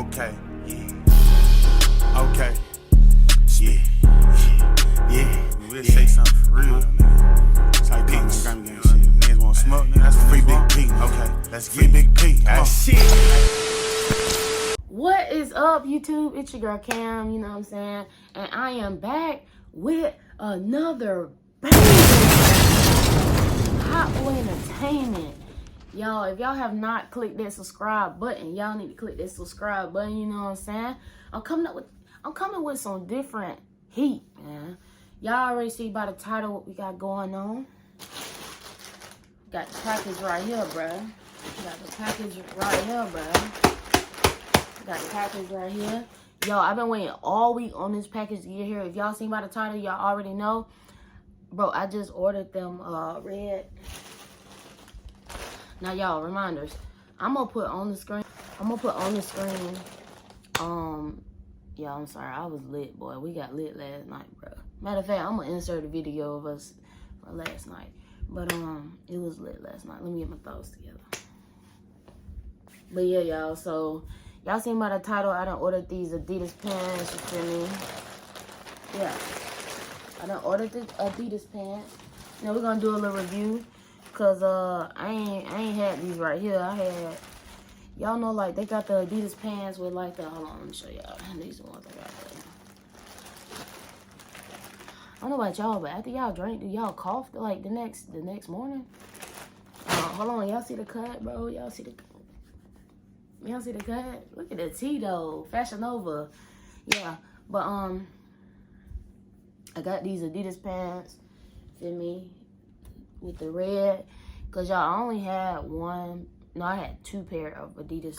Okay. Yeah. Okay. Yeah. We'll say something for real, nigga. That's how you come on Grammy Gang shit. Niggas want smoke, nigga. That's free Big P. Okay. Let's get Big P. That's shit. What is up, YouTube? It's your girl Cam, you know what I'm saying? And I am back with another banger. Hotboii Entertainment. Y'all, if y'all have not clicked that subscribe button, y'all need to click that subscribe button, you know what I'm saying? I'm coming with some different heat, man. Y'all already see by the title what we got going on. Got the package right here, bruh. Got the package right here, bruh. Got the package right here. Yo, I've been waiting all week on this package to get here. If y'all seen by the title, y'all already know. Bro, I just ordered them red. Now, y'all, reminders. I'm going to put on the screen. Yeah, I'm sorry. I was lit, boy. We got lit last night, bro. Matter of fact, I'm going to insert a video of us for last night. But, it was lit last night. Let me get my thoughts together. But, yeah, y'all. So, y'all seen by the title, I done ordered these Adidas pants. You feel me? Yeah. I done ordered the Adidas pants. Now, we're going to do a little review. Because, I ain't had these right here. I had... Y'all know, like, they got the Adidas pants with, like, the... Hold on, let me show y'all. These are the ones I got there. I don't know about y'all, but after y'all drink, do y'all cough, like, the next morning? Hold on. Y'all see the cut, bro? Y'all see the cut? Look at the Tiro. Fashion Nova. Yeah. But, I got these Adidas pants. Feel me? With the red. Because, y'all, I only had one... No, I had two pair of Adidas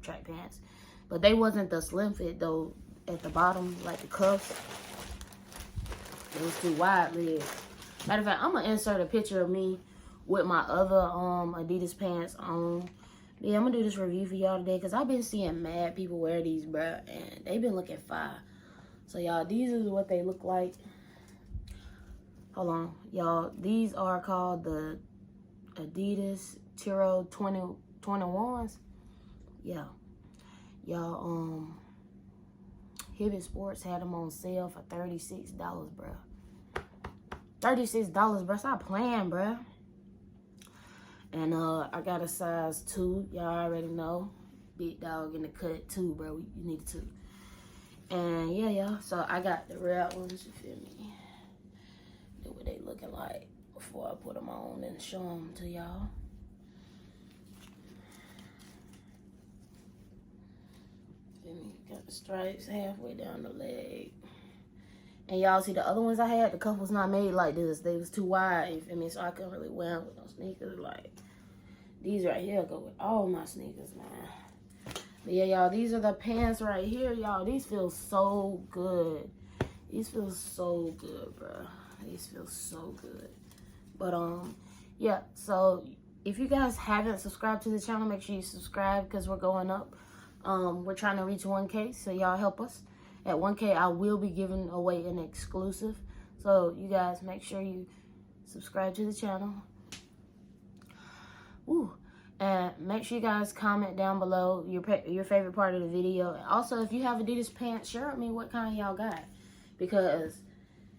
track pants. But they wasn't the slim fit, though, at the bottom, like the cuffs. It was too wide leg. Matter of fact, I'm going to insert a picture of me with my other Adidas pants on. Yeah, I'm going to do this review for y'all today because I've been seeing mad people wear these, bruh, and they been looking fire. So, y'all, these is what they look like. Hold on, y'all. These are called the Adidas Tiro 21s. Yeah. Y'all, Hibbett Sports had them on sale for $36, bruh. $36, bruh. Stop playing, bruh. And I got a size 2. Y'all already know. Big dog in the cut too, bro. You need a 2. And yeah, y'all. So I got the red ones, you feel me? Do what they looking like before I put them on and show them to y'all. Got the stripes halfway down the leg. And y'all see the other ones I had, the cuff was not made like this. They was too wide, you feel me? So I couldn't really wear them with no sneakers. Like, these right here go with all my sneakers, man. But yeah, y'all, these are the pants right here, y'all. These feel so good. These feel so good, bro. These feel so good. But, yeah, so if you guys haven't subscribed to the channel, make sure you subscribe because we're going up. We're trying to reach 1K, so y'all help us. At 1K, I will be giving away an exclusive. So you guys make sure you subscribe to the channel. Ooh. And make sure you guys comment down below your favorite part of the video. And also, if you have Adidas pants, share with me what kind y'all got. Because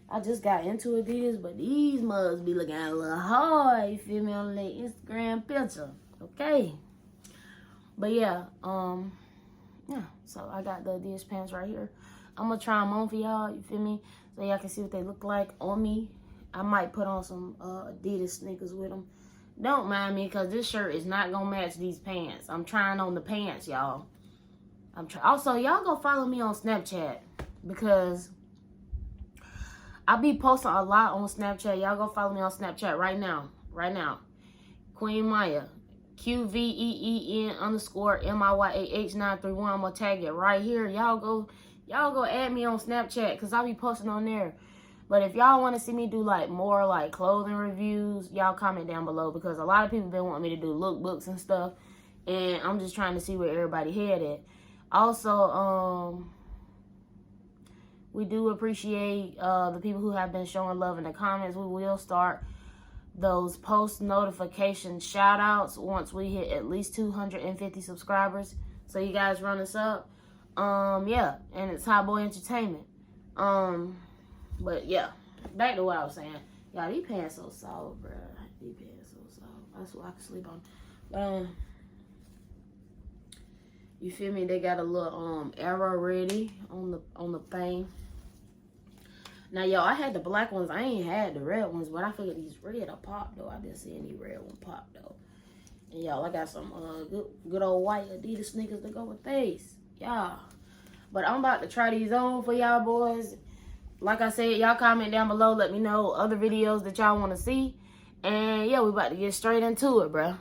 I just got into Adidas, but these mugs be looking a little hard, you feel me, on the Instagram picture. Okay. But yeah, yeah, so I got the Adidas pants right here. I'm going to try them on for y'all, you feel me? So y'all can see what they look like on me. I might put on some Adidas sneakers with them. Don't mind me, because this shirt is not going to match these pants. I'm trying on the pants, y'all. Also, y'all go follow me on Snapchat, because I be posting a lot on Snapchat. Y'all go follow me on Snapchat right now. Right now. Queen Maya. QVEEN_MIYAH931. I'm gonna tag it right here. Y'all go add me on Snapchat because I'll be posting on there. But if y'all want to see me do like more like clothing reviews, y'all comment down below because a lot of people been wanting me to do lookbooks and stuff, and I'm just trying to see where everybody head at. Also, we do appreciate the people who have been showing love in the comments. We will start those post notification shout outs once we hit at least 250 subscribers. So you guys run us up. Yeah, and it's Hot Boy Entertainment. But yeah, back to what I was saying. Y'all, these pants so soft, bro. These pants so soft. That's what I can sleep on. You feel me? They got a little arrow ready on the thing. Now, y'all, I had the black ones. I ain't had the red ones, but I figured these red will pop though. I've been seeing these red ones pop though. And y'all, I got some good old white Adidas sneakers to go with these. Yeah. But I'm about to try these on for y'all boys. Like I said, y'all comment down below. Let me know other videos that y'all want to see. And yeah, we about to get straight into it, bro.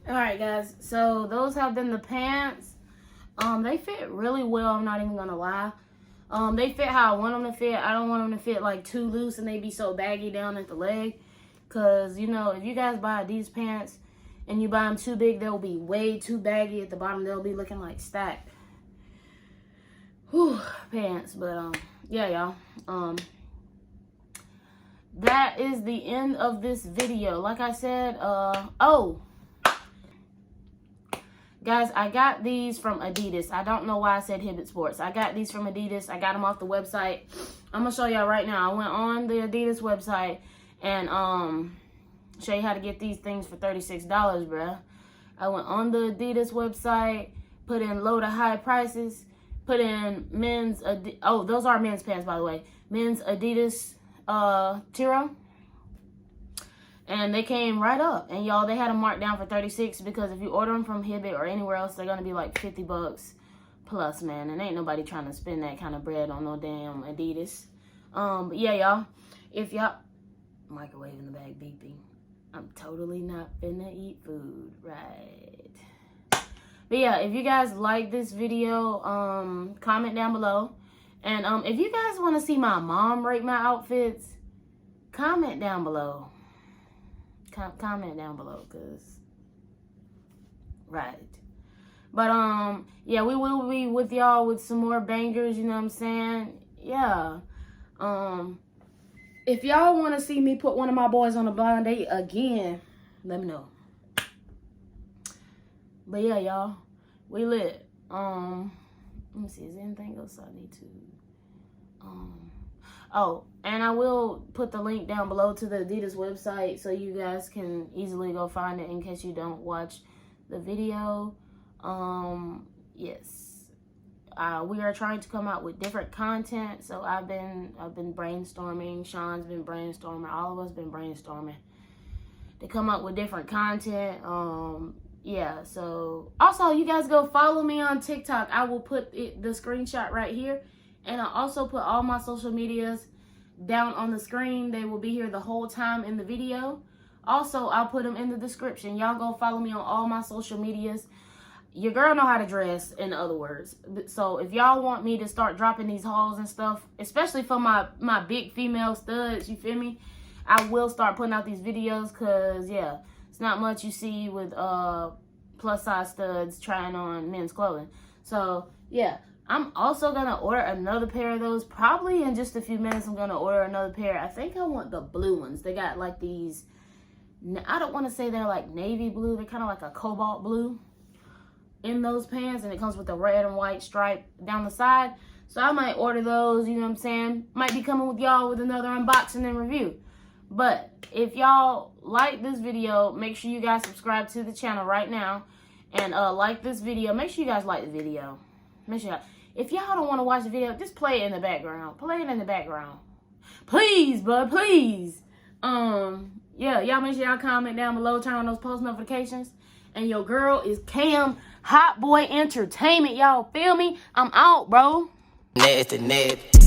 Alright guys, so those have been the pants. They fit really well, I'm not even gonna lie. They fit how I want them to fit. I don't want them to fit like too loose and they be so baggy down at the leg. Cause you know, if you guys buy these pants and you buy them too big, they'll be way too baggy at the bottom. They'll be looking like stacked pants. But yeah, y'all. That is the end of this video. Like I said, guys, I got these from Adidas. I don't know why I said Hibbett Sports. I got these from Adidas. I got them off the website. I'm going to show y'all right now. I went on the Adidas website and show you how to get these things for $36, bruh. I went on the Adidas website, put in low to high prices, put in men's, those are men's pants, by the way. Men's Adidas Tiro. And they came right up. And y'all, they had them marked down for $36 because if you order them from Hibbett or anywhere else, they're going to be like $50 plus, man. And ain't nobody trying to spend that kind of bread on no damn Adidas. But yeah, y'all. If y'all... Microwave in the bag beeping. I'm totally not finna eat food, right? But yeah, if you guys like this video, comment down below. And if you guys want to see my mom rate my outfits, comment down below. Comment down below, cause right. But yeah, we will be with y'all with some more bangers, you know what I'm saying? Yeah. If y'all want to see me put one of my boys on a blind date again, let me know. But yeah, y'all, we lit. Let me see, is there anything else I need to oh, and I will put the link down below to the Adidas website so you guys can easily go find it in case you don't watch the video. Yes. We are trying to come out with different content. So I've been brainstorming. Sean's been brainstorming. All of us been brainstorming to come up with different content. Yeah, so also you guys go follow me on TikTok. I will put the screenshot right here. And I also put all my social medias down on the screen. They will be here the whole time in the video. Also, I'll put them in the description. Y'all go follow me on all my social medias. Your girl know how to dress, in other words. So if y'all want me to start dropping these hauls and stuff, especially for my big female studs, you feel me? I will start putting out these videos because, yeah, it's not much you see with plus size studs trying on men's clothing. So, yeah. I'm also going to order another pair of those. Probably in just a few minutes, I'm going to order another pair. I think I want the blue ones. They got like these, I don't want to say they're like navy blue. They're kind of like a cobalt blue in those pants. And it comes with a red and white stripe down the side. So I might order those, you know what I'm saying? Might be coming with y'all with another unboxing and review. But if y'all like this video, make sure you guys subscribe to the channel right now. And like this video. Make sure you guys like the video. Make sure if y'all don't want to watch the video, just play it in the background. Play it in the background. Please, bud, please. Yeah, y'all make sure y'all comment down below, turn on those post notifications. And your girl is Kamm, Hot Boy Entertainment. Y'all feel me? I'm out, bro. Nasty.